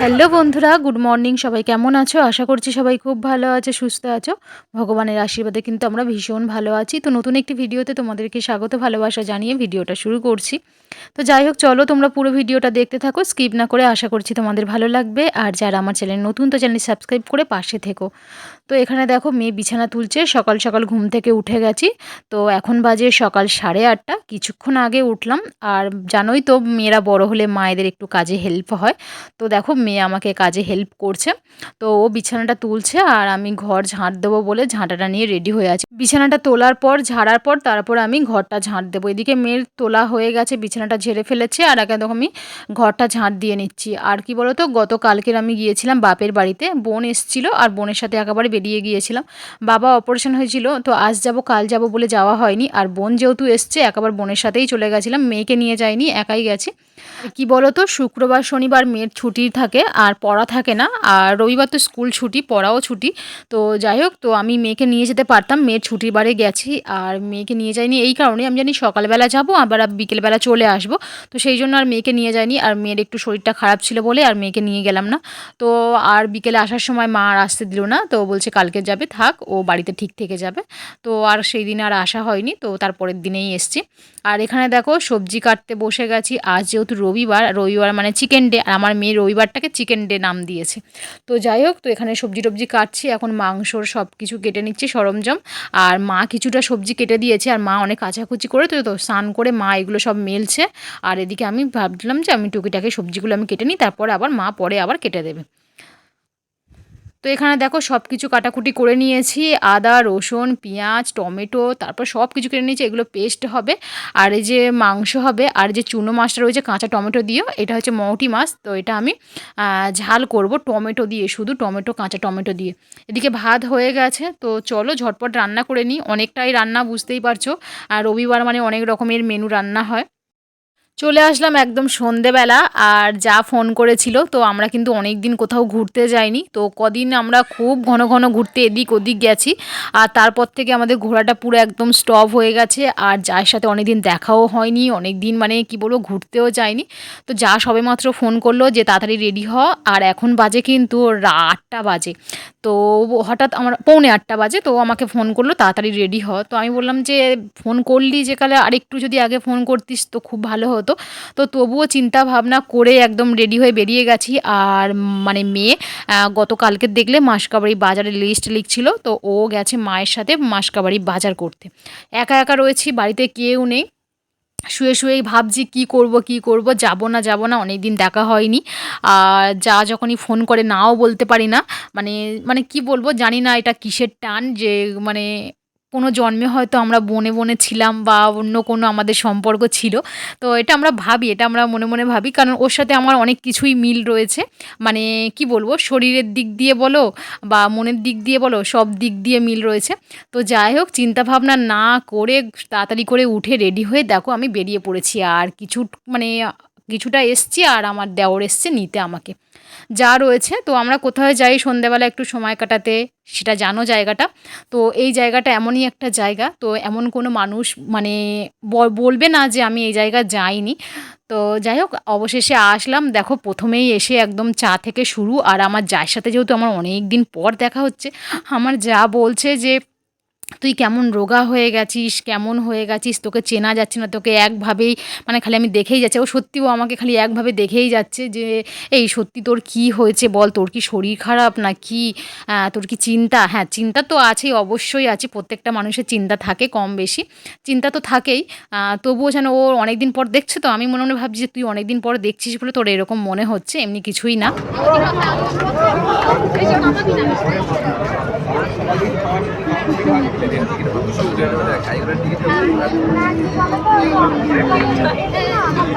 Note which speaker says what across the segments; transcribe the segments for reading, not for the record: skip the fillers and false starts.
Speaker 1: Hello বন্ধুরা, good morning. সবাই কেমন আছো? আশা করছি সবাই খুব ভালো আছে, সুস্থ আছো। ভগবানের আশীর্বাদে কিন্তু আমরা ভীষণ ভালো আছি। তো নতুন একটি ভিডিওতে তোমাদেরকে স্বাগত ভালোবাসা জানিয়ে ভিডিওটা শুরু করছি। তো যাই হোক, চলো তোমরা পুরো ভিডিওটা দেখতে থাকো, স্কিপ না করে। আশা করছি তোমাদের ভালো লাগবে। আর যারা আমার চ্যানেল নতুন, তো চ্যানেল সাবস্ক্রাইব করে পাশে থেকো। তো এখানে দেখো মেয়ে বিছানা তুলছে। সকাল সকাল ঘুম থেকে উঠে গেছি। তো এখন বাজে সকাল 8:30। কিছুক্ষণ আগে উঠলাম। আর জানোই তো, মেয়েরা বড় হলে মায়েদের একটু কাজে হেল্প হয়। তো দেখো মেয়ে আমাকে কাজে হেল্প করছে। তো ও বিছানাটা তুলছে আর আমি ঘর ঝাঁট দেবো বলে ঝাঁটাটা নিয়ে রেডি হয়ে আছি। বিছানাটা তোলার পর, ঝাড়ার পর, তারপর আমি ঘরটা ঝাঁট দেবো। এদিকে মেয়ের তোলা হয়ে গেছে, বিছানাটা ঝেড়ে ফেলেছে, আর আগে দেখো আমি ঘরটা ঝাঁট দিয়ে নিচ্ছি। আর কি বলো তো, গতকালকের আমি গিয়েছিলাম বাপের বাড়িতে, বোন এসেছিলো আর বোনের সাথে একেবারে বেরিয়ে গিয়েছিলাম। বাবা অপারেশন হয়েছিল, তো আজ যাব কাল যাব বলে যাওয়া হয়নি। আর বোন যেহেতু এসছে, একেবারে বোনের সাথেই চলে গেছিলাম, মেয়েকে নিয়ে যাইনি, একাই গেছি। কি বলো তো, শুক্রবার শনিবার মেয়ের ছুটি থাকে আর পড়া থাকে না। আর রবিবার তো স্কুল ছুটি, পড়াও ছুটি। তো যাই হোক, তো আমি মেয়েকে নিয়ে যেতে পারতাম, মেয়ের ছুটির বারে গেছি। আর মেয়েকে নিয়ে যাইনি এই কারণে, আমি জানি সকালবেলা যাব আবার বিকেলবেলা চলে আসব। তো সেই জন্য আর মেয়েকে নিয়ে যাইনি। আর মেয়ের একটু শরীরটা খারাপ ছিল বলে আর মেয়েকে নিয়ে গেলাম না। তো আর বিকেলে আসার সময় মা আর আসতে দিল না, তো বলছে কালকে যাবে, থাক, ও বাড়িতে ঠিক থেকে যাবে। তো আর সেই দিন আর আসা হয়নি, তো তারপরের দিনেই এসছি। আর এখানে দেখো সবজি কাটতে বসে গেছি। আজ যেহেতু রবিবার, রবিবার মানে চিকেন ডে, আর আমার মেয়ে রবিবারটাকে চিকেন ডে নাম দিয়েছে। তো যাই হোক, তো এখানে সবজি টবজি কাটছি, এখন মাংসর সব কিছু কেটে নিচ্ছি সরঞ্জাম। আর মা কিছুটা সবজি কেটে দিয়েছে, আর মা অনেক কাচাকুচি করে, তো স্নান করে মা এগুলো সব মেলছে। আর এদিকে আমি ভাবলাম যে আমি টুকিটাকি সবজিগুলো আমি কেটে নিই, তারপরে আবার মা পরে আবার কেটে দেবে। তো এখানে দেখো সব কিছু কাটাকুটি করে নিয়েছি, আদা রসুন পেঁয়াজ টমেটো, তারপর সব কিছু কেটে নিয়েছি, এগুলো পেস্ট হবে। আর এই যে মাংস হবে, আর যে চুনো মাছটা রয়েছে কাঁচা টমেটো দিয়েও, এটা হচ্ছে মৌটি মাছ, তো এটা আমি ঝাল করব টমেটো দিয়ে, শুধু টমেটো, কাঁচা টমেটো দিয়ে। এদিকে ভাত হয়ে গেছে, তো চলো ঝটপট রান্না করে নিই। অনেকটাই রান্না, বুঝতেই পারছো। আর রবিবার মানে অনেক রকমের মেনু রান্না হয়। চলে আসলাম একদম সন্ধেবেলা। আর যা ফোন করেছিল, তো আমরা কিন্তু অনেক দিন কোথাও ঘুরতে যাইনি, তো কদিন আমরা খুব ঘন ঘন ঘুরতে এদিক ওদিক গেছি। আর তারপর থেকে আমাদের ঘোরাটা পুরো একদম স্টপ হয়ে গেছে। আর যার সাথে অনেক দিন দেখাও হয়নি, অনেক দিন মানে কি বলবো, ঘুরতেও যায়নি। তো যা সবেমাত্র ফোন করলো যে তাড়াতাড়ি রেডি হ। আর এখন বাজে কিন্তু 8টা বাজে। তো হঠাৎ আমার 7:45 বাজে, তো আমাকে ফোন করলো তাড়াতাড়ি রেডি হ। তো আমি বললাম যে ফোন করলি যে কালে, আরেকটু যদি আগে ফোন করতিস তো খুব ভালো হতো। তো তবুও চিন্তা ভাবনা করে একদম রেডি হয়ে বেরিয়ে গেছি। আর মানে মেয়ে গতকালকে দেখলে মাসকাবাড়ি বাজারের লিস্ট লিখছিল, তো ও গেছে মায়ের সাথে মাসকাবাড়ি বাজার করতে। একা একা রয়েছি, বাড়িতে কেউ নেই। শুয়ে শুয়েই ভাবছি কি করব কি করব, যাব না যাব না, অনেক দিন দেখা হয়নি। আর যা যখনই ফোন করে নাও বলতে পারি না। মানে মানে কি বলবো জানি না এটা কিসের টান, যে মানে কোনো জন্মে হয়তো আমরা বনে বনে ছিলাম, বা অন্য কোনো আমাদের সম্পর্ক ছিল। তো এটা আমরা ভাবি, এটা আমরা মনে মনে ভাবি, কারণ ওর সাথে আমার অনেক কিছুই মিল রয়েছে। মানে কি বলবো, শরীরের দিক দিয়ে বলো বা মনের দিক দিয়ে বলো, সব দিক দিয়ে মিল রয়েছে। তো যাই হোক, চিন্তাভাবনা না করে তাড়াতাড়ি করে উঠে রেডি হয়ে দেখো আমি বেরিয়ে পড়েছি। আর মানে কিছুটা এসছি, আর আমার দেওর এসছে নিতে আমাকে। যা রয়েছে, তো আমরা কোথায় যাই সন্ধ্যাবেলা একটু সময় কাটাতে, সেটা জানো জায়গাটা। তো এই জায়গাটা এমনই একটা জায়গা, তো এমন কোনো মানুষ মানে বলবে না যে আমি এই জায়গা যাইনি। তো যাই হোক, অবশেষে আসলাম। দেখো প্রথমেই এসে একদম চা থেকে শুরু। আর আমার যার সাথে যেহেতু আমার অনেক দিন পর দেখা হচ্ছে, আমার যা বলছে যে তুই কেমন রোগা হয়ে গেছিস, কেমন হয়ে গেছিস, তোকে চেনা যাচ্ছে না, তোকে একভাবেই মানে খালি আমি দেখেই যাচ্ছি। ও সত্যিও আমাকে খালি একভাবে দেখেই যাচ্ছে যে এই সত্যি তোর কি হয়েছে বল, তোর কি শরীর খারাপ না কি, তোর কি চিন্তা? হ্যাঁ, চিন্তা তো আছেই, অবশ্যই আছে, প্রত্যেকটা মানুষের চিন্তা থাকে কম বেশি, চিন্তা তো থাকেই। তবুও যেন ও অনেক দিন পর দেখছে, তো আমি মনে মনে ভাবছি যে তুই অনেক দিন পর দেখছিস বলে তোর এরকম মনে হচ্ছে, এমনি কিছুই না।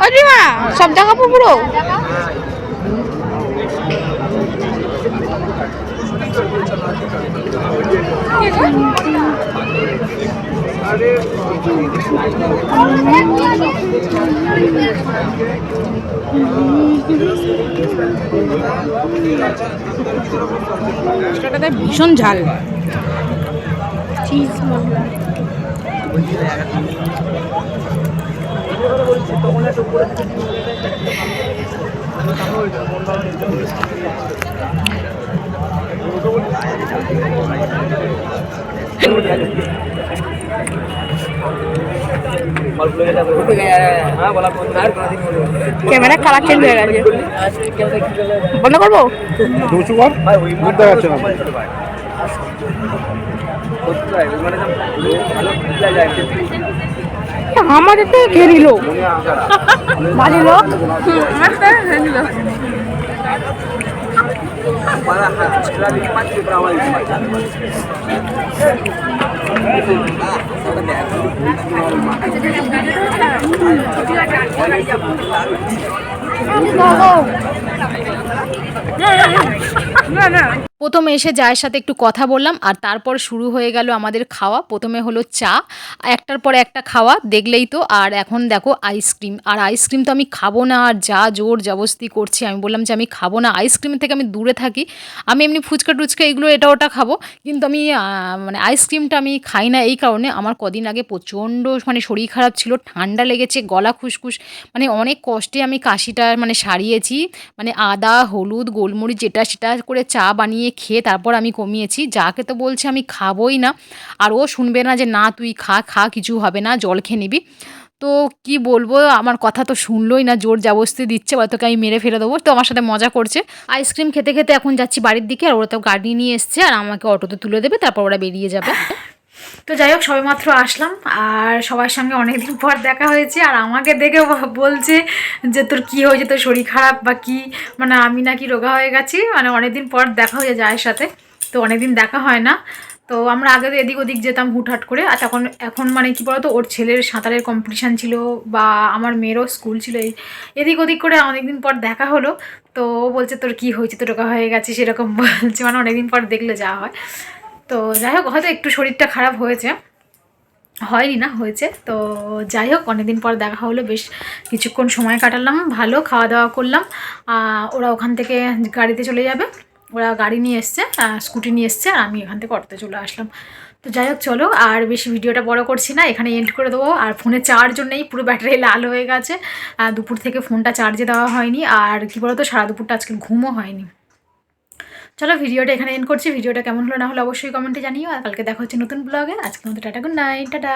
Speaker 2: আরে মা, সব জায়গা পুরো ভীষণ ঝাল। চিজ ক্যামেরা কালার চেঞ্জ হয়ে গেছে। বন্ধ করবো?
Speaker 3: বুঝতে পারছি না।
Speaker 2: আমাদের তো খেয়ে নিল বাড়ির লোক।
Speaker 1: প্রথমে এসে জায়ের সাথে একটু কথা বললাম আর তারপর শুরু হয়ে গেল আমাদের খাওয়া। প্রথমে হলো চা, একটার পর একটা খাওয়া দেখলেই তো। আর এখন দেখো আইসক্রিম, আর আইসক্রিম তো আমি খাবো না, আর যা জোর জবরদস্তি করছি। আমি বললাম যে আমি খাবো না, আইসক্রিম থেকে আমি দূরে থাকি। আমি এমনি ফুচকা টুচকা এগুলো এটা ওটা খাবো, কিন্তু আমি মানে আইসক্রিমটা আমি খাই না। এই কারণে আমার কদিন আগে প্রচণ্ড মানে শরীর খারাপ ছিল, ঠান্ডা লেগেছে, গলা খুসখুস, মানে অনেক কষ্টে আমি কাশিটা মানে সারিয়েছি। মানে আদা, হলুদ, গোলমরিচ যেটা সেটা করে চা বানিয়ে খেয়ে তারপর আমি কমিয়েছি। যাকে তো বলছে আমি খাবোই না, আর ও শুনবে না যে না তুই খা খা, কিছু হবে না, জল খেয়ে নিবি। তো কি বলবো, আমার কথা তো শুনলোই না, জোর জবরদস্তি দিচ্ছে, বা তোকে আমি মেরে ফেলে দেবো। তো আমার সাথে মজা করছে। আইসক্রিম খেতে খেতে এখন যাচ্ছি বাড়ির দিকে, আর ওরা তো গাড়ি নিয়ে এসছে আর আমাকে অটোতে তুলে দেবে, তারপর ওরা বেরিয়ে যাবে। তো যাই হোক, সবেমাত্র আসলাম আর সবার সঙ্গে অনেকদিন পর দেখা হয়েছে। আর আমাকে দেখে বলছে যে তোর কী হয়েছে, তোর শরীর খারাপ বা কী, মানে আমি নাকি রোগা হয়ে গেছি। মানে অনেকদিন পর দেখা হয়ে যায় সাথে, তো অনেকদিন দেখা হয় না। তো আমরা আগে তো এদিক ওদিক যেতাম হুটহাট করে, আর এখন মানে কী বলতো, ওর ছেলের সাঁতারের কম্পিটিশান ছিল বা আমার মেয়েরও স্কুল ছিল, এদিক ওদিক করে অনেকদিন পর দেখা হলো। তো ও বলছে তোর কী হয়েছে, তো রোগা হয়ে গেছে সেরকম বলছে, মানে অনেকদিন পর দেখলে যাওয়া হয়। তো যাই হোক, হয়তো একটু শরীরটা খারাপ হয়েছে, হয়নি না, হয়েছে। তো যাই হোক, অনেকদিন পর দেখা হলো, বেশ কিছুক্ষণ সময় কাটালাম, ভালো খাওয়া দাওয়া করলাম। ওরা ওখান থেকে গাড়িতে চলে যাবে, ওরা গাড়ি নিয়ে এসছে, স্কুটি নিয়ে এসছে, আর আমি এখান থেকে অটোতে চলে আসলাম। তো যাই হোক, চলো আর বেশি ভিডিওটা বড় করছি না, এখানে এন্ড করে দেবো। আর ফোনে চার্জও নেই, পুরো ব্যাটারি লাল হয়ে গেছে। দুপুর থেকে ফোনটা চার্জে দেওয়া হয়নি, আর কী বলতো সারা দুপুরটা আজকে ঘুমও হয়নি। চলো ভিডিওটা এখানে এন্ড করছি। ভিডিওটা কেমন হলো না হলো অবশ্যই কমেন্টে জানিও, আর কালকে দেখা হচ্ছে নতুন ব্লগে। আজকের মতো টাটা, গুড নাইট, টাটা।